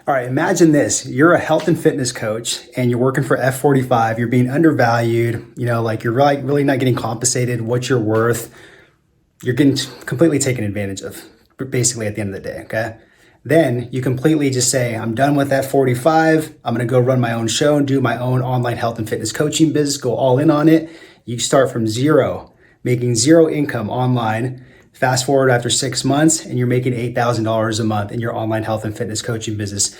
All right, imagine this. You're a health and fitness coach and you're working for F-45. You're being undervalued, like you're really not getting compensated what you're worth. You're getting completely taken advantage of, basically at the end of the day, okay? Then you completely just say, I'm done with F-45. I'm gonna go run my own show and do my own online health and fitness coaching business, go all in on it. You start from zero, making zero income online. Fast forward after 6 months and you're making $8,000 a month in your online health and fitness coaching business,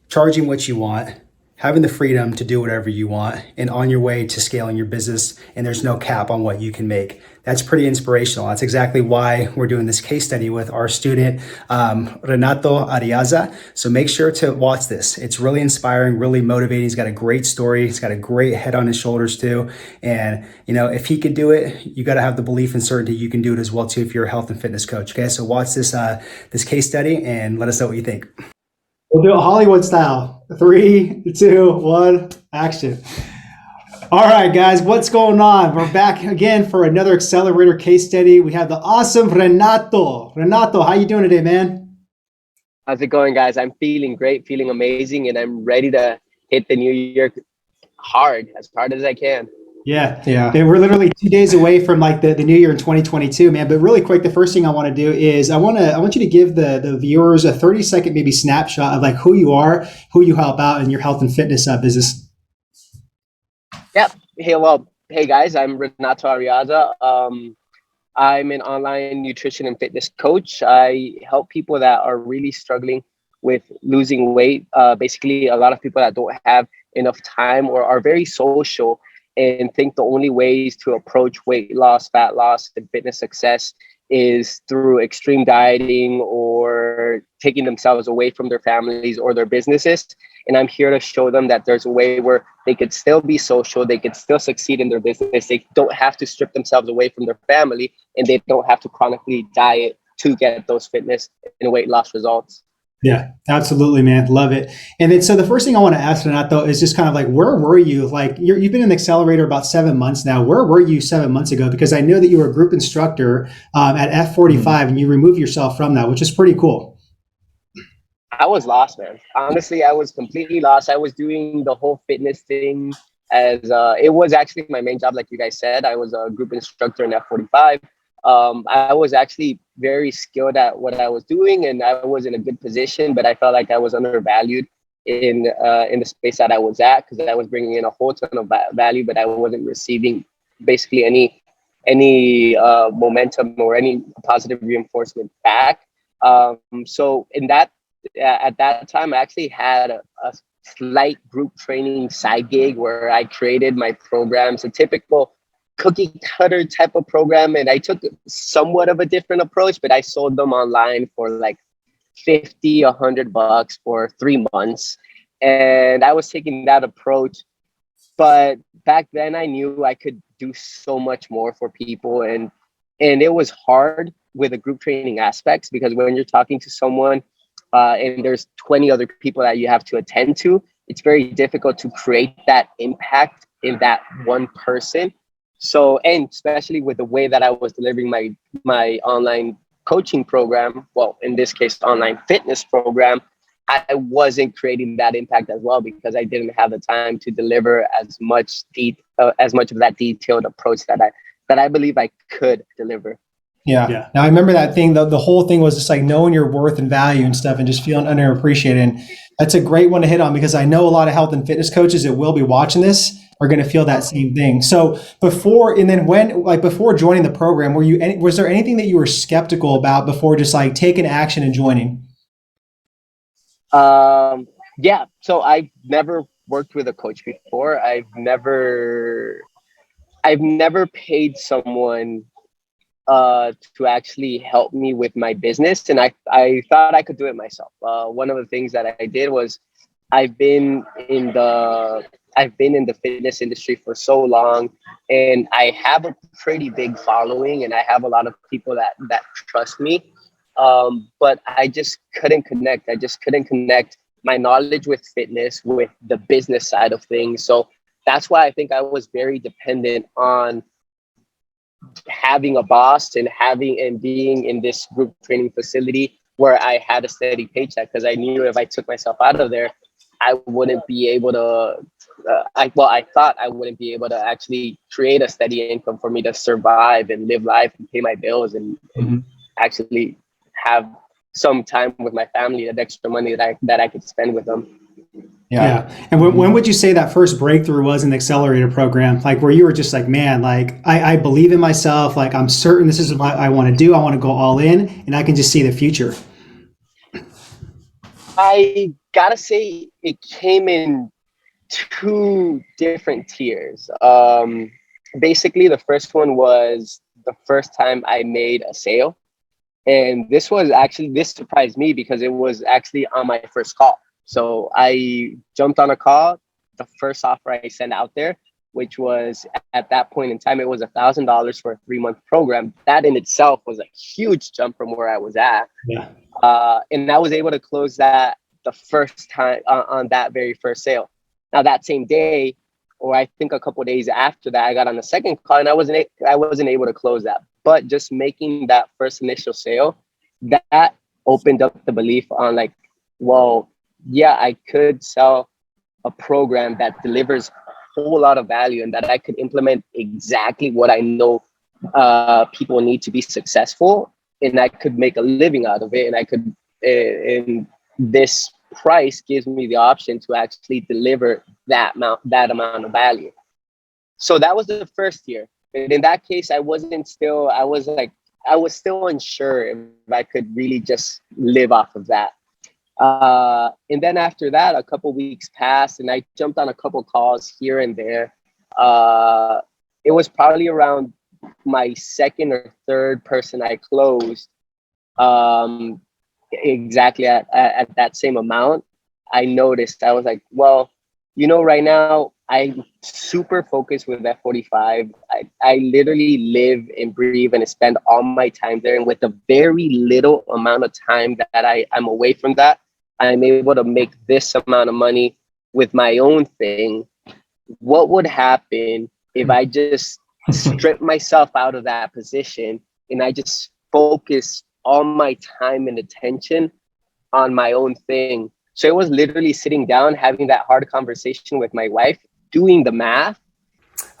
charging what you want, having the freedom to do whatever you want, and on your way to scaling your business, and there's no cap on what you can make. That's pretty inspirational. That's exactly why we're doing this case study with our student, Renato Ariaza. So make sure to watch this. It's really inspiring, really motivating. He's got a great story. He's got a great head on his shoulders too. And, if he could do it, you got to have the belief and certainty you can do it as well too if you're a health and fitness coach. Okay, so watch this case study and let us know what you think. We'll do it Hollywood style. 3, 2, 1, action. All right, guys, what's going on? We're back again for another accelerator case study. We have the awesome Renato. Renato, how you doing today, man? How's it going, guys? I'm feeling great, feeling amazing, and I'm ready to hit the new year as hard as I can. Yeah. And we're literally 2 days away from like the new year in 2022, man. But really quick, the first thing I want to do is I want you to give the viewers a 30-second maybe snapshot of like who you are, who you help out in your health and fitness business. Yep. Hey guys, I'm Renato Ariaza. I'm an online nutrition and fitness coach. I help people that are really struggling with losing weight. Basically, a lot of people that don't have enough time or are very social and think the only ways to approach weight loss, fat loss, and fitness success is through extreme dieting or taking themselves away from their families or their businesses. And I'm here to show them that there's a way where they could still be social, they could still succeed in their business. They don't have to strip themselves away from their family, and they don't have to chronically diet to get those fitness and weight loss results. Yeah, absolutely, man. Love it. And then, so the first thing I want to ask Renato is just kind of like, where were you? Like, you've been in the accelerator about 7 months now. Where were you 7 months ago? Because I know that you were a group instructor at F-45 and you removed yourself from that, which is pretty cool. I was lost, man. Honestly, I was completely lost. I was doing the whole fitness thing as it was actually my main job. Like you guys said, I was a group instructor in F-45. I was actually very skilled at what I was doing, and I was in a good position, but I felt like I was undervalued in the space that I was at, because I was bringing in a whole ton of value, but I wasn't receiving basically any momentum or any positive reinforcement back. So at that time, I actually had a slight group training side gig where I created my programs, a typical cookie cutter type of program, and I took somewhat of a different approach, but I sold them online for like $50-$100 for 3 months, and I was taking that approach. But back then I knew I could do so much more for people, and it was hard with the group training aspects, because when you're talking to someone and there's 20 other people that you have to attend to, it's very difficult to create that impact in that one person. So, and especially with the way that I was delivering my online coaching program, well, in this case, online fitness program, I wasn't creating that impact as well, because I didn't have the time to deliver as much of that detailed approach that I believe I could deliver. Yeah. Now I remember that thing. The whole thing was just like knowing your worth and value and stuff, and just feeling underappreciated. And that's a great one to hit on, because I know a lot of health and fitness coaches that will be watching this are going to feel that same thing. So before joining the program, was there anything that you were skeptical about before just like taking action and joining? Yeah. So I've never worked with a coach before. I've never paid someone to actually help me with my business, and I thought I could do it myself. One of the things that I did was I've been in the fitness industry for so long, and I have a pretty big following, and I have a lot of people that trust me. But I just couldn't connect. I just couldn't connect my knowledge with fitness with the business side of things. So that's why I think I was very dependent on having a boss and being in this group training facility where I had a steady paycheck, because I knew if I took myself out of there, I wouldn't be able to. I thought I wouldn't be able to actually create a steady income for me to survive and live life and pay my bills and actually have some time with my family, that extra money that I could spend with them. Yeah. And when would you say that first breakthrough was in the accelerator program? Like where you were just like, man, like I believe in myself. Like I'm certain this is what I want to do. I want to go all in and I can just see the future. I gotta say it came in two different tiers. Basically, the first one was the first time I made a sale. And this surprised me because it was actually on my first call. So I jumped on a call, the first offer I sent out there, which was at that point in time, it was $1,000 for a 3-month program. That in itself was a huge jump from where I was at. Yeah. And I was able to close that the first time on that very first sale. Now that same day, or I think a couple of days after that, I got on the second call and I wasn't able to close that. But just making that first initial sale, that opened up the belief on like, well, yeah, I could sell a program that delivers a whole lot of value and that I could implement exactly what I know people need to be successful, and I could make a living out of it. And I could, and this price gives me the option to actually deliver that amount of value. So that was the first year. And in that case, I was still unsure if I could really just live off of that. And then after that, a couple weeks passed and I jumped on a couple calls here and there. It was probably around my second or third person I closed, exactly at that same amount. I noticed, I was like, well, right now I'm super focused with F-45. I literally live and breathe and spend all my time there. And with the very little amount of time that I'm away from that, I'm able to make this amount of money with my own thing. What would happen if I just strip myself out of that position and I just focus all my time and attention on my own thing? So it was literally sitting down, having that hard conversation with my wife, doing the math.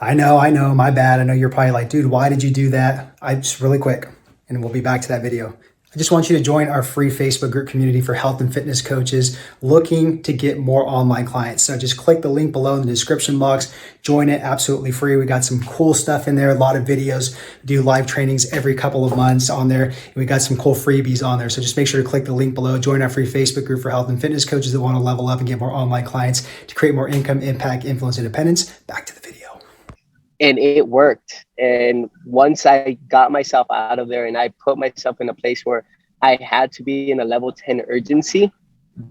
I know. My bad. I know you're probably like, dude, why did you do that? I just really quick, and we'll be back to that video. I just want you to join our free Facebook group community for health and fitness coaches looking to get more online clients. So just click the link below in the description box, join it absolutely free. We got some cool stuff in there, a lot of videos, do live trainings every couple of months on there. And we got some cool freebies on there. So just make sure to click the link below, join our free Facebook group for health and fitness coaches that want to level up and get more online clients to create more income, impact, influence, independence. Back to the video. And it worked. And once I got myself out of there and I put myself in a place where I had to be in a level 10 urgency,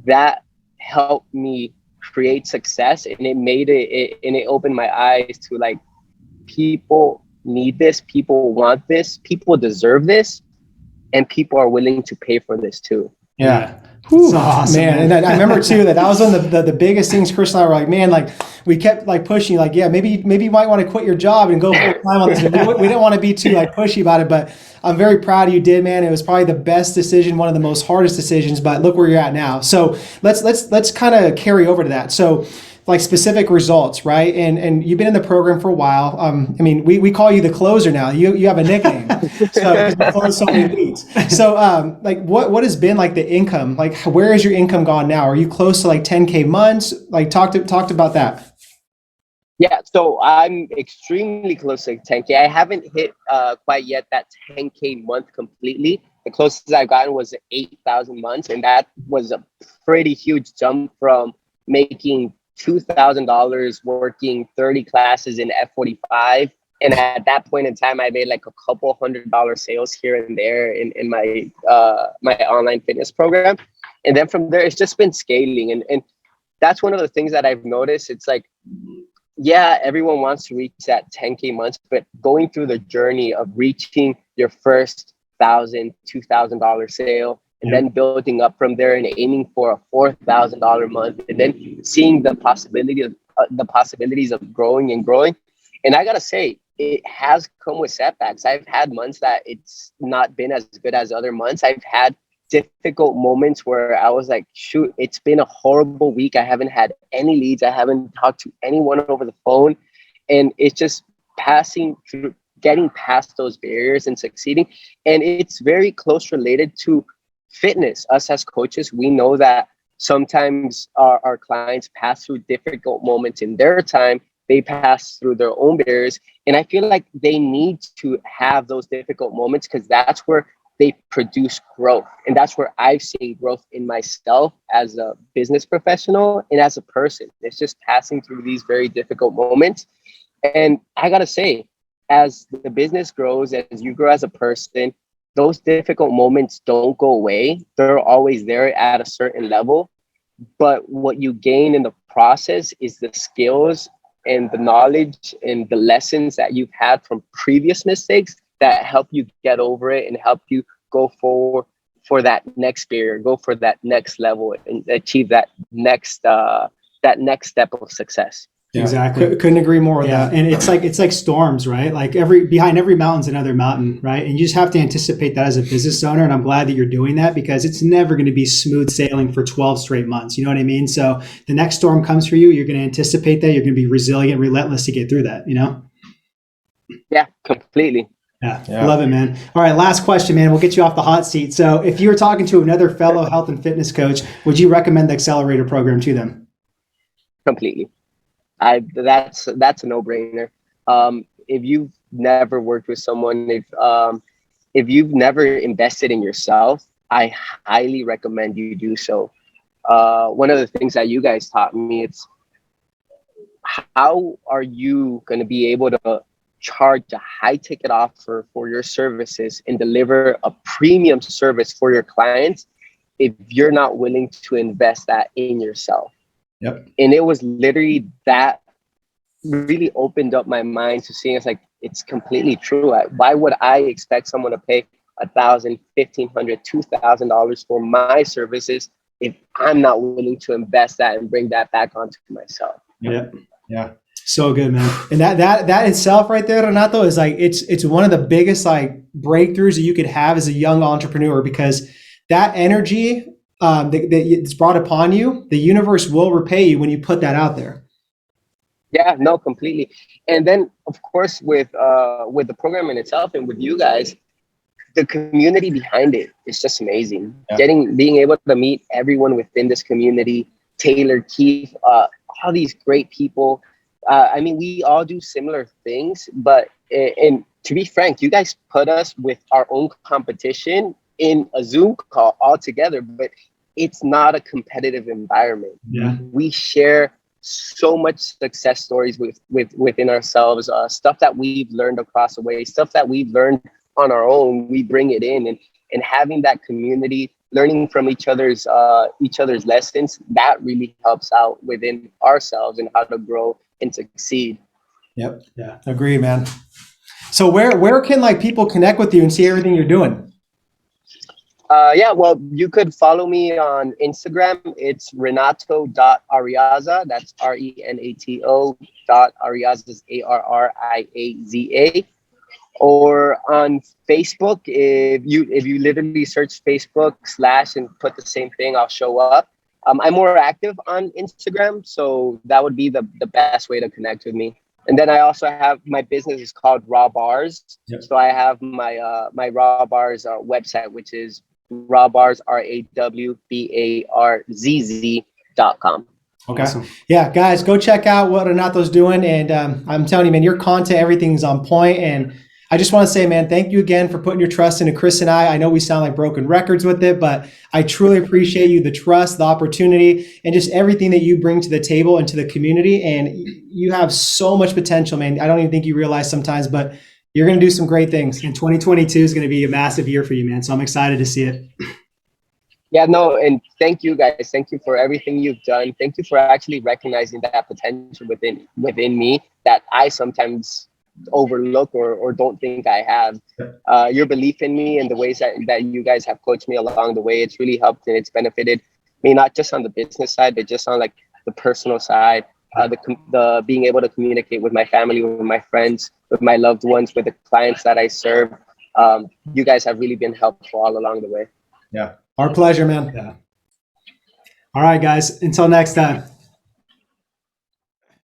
that helped me create success. And it opened my eyes to like, people need this, people want this, people deserve this, and people are willing to pay for this too. Yeah. Whew, awesome, man. And I remember too that was one of the biggest things. Chris and I were like, man, like we kept like pushing, like, yeah, maybe you might want to quit your job and go full time on this. We didn't want to be too like pushy about it, but I'm very proud of you did, man. It was probably the best decision, one of the most hardest decisions, but look where you're at now. So let's kind of carry over to that. So like specific results, right? And you've been in the program for a while. I mean, we call you the closer now. You have a nickname, so because you close so many leads. So like what has been like the income? Like where is your income gone now? Are you close to like 10K months? Like talked about that. Yeah, so I'm extremely close to 10K. I haven't hit quite yet that 10K month completely. The closest I've gotten was 8,000 months, and that was a pretty huge jump from making $2,000 working 30 classes in F-45. And at that point in time, I made like a couple $100 sales here and there in my my online fitness program. And then from there, it's just been scaling. And that's one of the things that I've noticed. It's like, yeah, everyone wants to reach that 10K months, but going through the journey of reaching your first $1,000, $2,000 sale, and then building up from there and aiming for a $4,000 month, and then seeing the possibilities of growing and growing. And I gotta say, it has come with setbacks. I've had months that it's not been as good as other months. I've had difficult moments where I was like, shoot, it's been a horrible week. I haven't had any leads. I haven't talked to anyone over the phone. And it's just passing through, getting past those barriers and succeeding. And it's very close related to fitness. Us as coaches, we know that sometimes our clients pass through difficult moments in their time. They pass through their own barriers. And I feel like they need to have those difficult moments because that's where they produce growth. And that's where I've seen growth in myself as a business professional and as a person. It's just passing through these very difficult moments. And I gotta say, as the business grows, as you grow as a person, those difficult moments don't go away. They're always there at a certain level. But what you gain in the process is the skills and the knowledge and the lessons that you've had from previous mistakes that help you get over it and help you go forward for that next barrier, go for that next level and achieve that next step of success. Yeah. Exactly. Couldn't agree more with that. And it's like storms, right? Like behind every mountain's another mountain, right? And you just have to anticipate that as a business owner. And I'm glad that you're doing that because it's never going to be smooth sailing for 12 straight months. You know what I mean? So the next storm comes for you. You're going to anticipate that. You're going to be resilient, relentless to get through that, you know? Yeah, completely. Yeah. Love it, man. All right. Last question, man. We'll get you off the hot seat. So if you were talking to another fellow health and fitness coach, would you recommend the Accelerator program to them? Completely. That's a no-brainer. If you've never worked with someone, if you've never invested in yourself, I highly recommend you do so. One of the things that you guys taught me, it's how are you going to be able to charge a high ticket offer for your services and deliver a premium service for your clients if you're not willing to invest that in yourself? Yep. And it was literally that really opened up my mind to seeing it's completely true. Why would I expect someone to pay $1,000, $1,500, $2,000 for my services if I'm not willing to invest that and bring that back onto myself? Yeah. So good, man. And that itself right there, Renato, is like, it's one of the biggest like breakthroughs that you could have as a young entrepreneur, because that energy that it's brought upon you, the universe will repay you when you put that out there. Yeah, no, completely. And then of course with the program in itself and with you guys, the community behind it is just amazing. Yeah. Being able to meet everyone within this community, Taylor, Keith, all these great people. I mean, we all do similar things, but and to be frank, you guys put us with our own competition in a Zoom call all together, but it's not a competitive environment. Yeah. We share so much success stories within ourselves, stuff that we've learned across the way, stuff that we've learned on our own. We bring it in, and having that community, learning from each other's lessons, that really helps out within ourselves and how to grow and succeed. Yep. Yeah. Agreed, man. So where can like people connect with you and see everything you're doing? Yeah, well, you could follow me on Instagram. It's Renato.Arriaza. That's RENATO .Arriaza, ARRIAZA. Or on Facebook, if you literally search Facebook / and put the same thing, I'll show up. I'm more active on Instagram, so that would be the best way to connect with me. And then I also have my business is called Raw Bars. Yep. So I have my my Raw Bars website, which is rawbars, RAWBARZZ.com. Okay. Awesome. Yeah, guys, go check out what Renato's doing. And I'm telling you, man, your content, everything's on point. And I just want to say, man, thank you again for putting your trust into Chris and I. I know we sound like broken records with it, but I truly appreciate you, the trust, the opportunity, and just everything that you bring to the table and to the community. And you have so much potential, man. I don't even think you realize sometimes, but you're going to do some great things. And 2022 is going to be a massive year for you, man. So I'm excited to see it. Yeah, no, and thank you guys. Thank you for everything you've done. Thank you for actually recognizing that potential within me that I sometimes overlook or don't think I have. Your belief in me and the ways that you guys have coached me along the way, it's really helped and it's benefited me, not just on the business side, but just on like the personal side, the being able to communicate with my family, with my friends, with my loved ones, with the clients that I serve. You guys have really been helpful all along the way. Yeah. Our pleasure, man. Yeah. All right, guys. Until next time.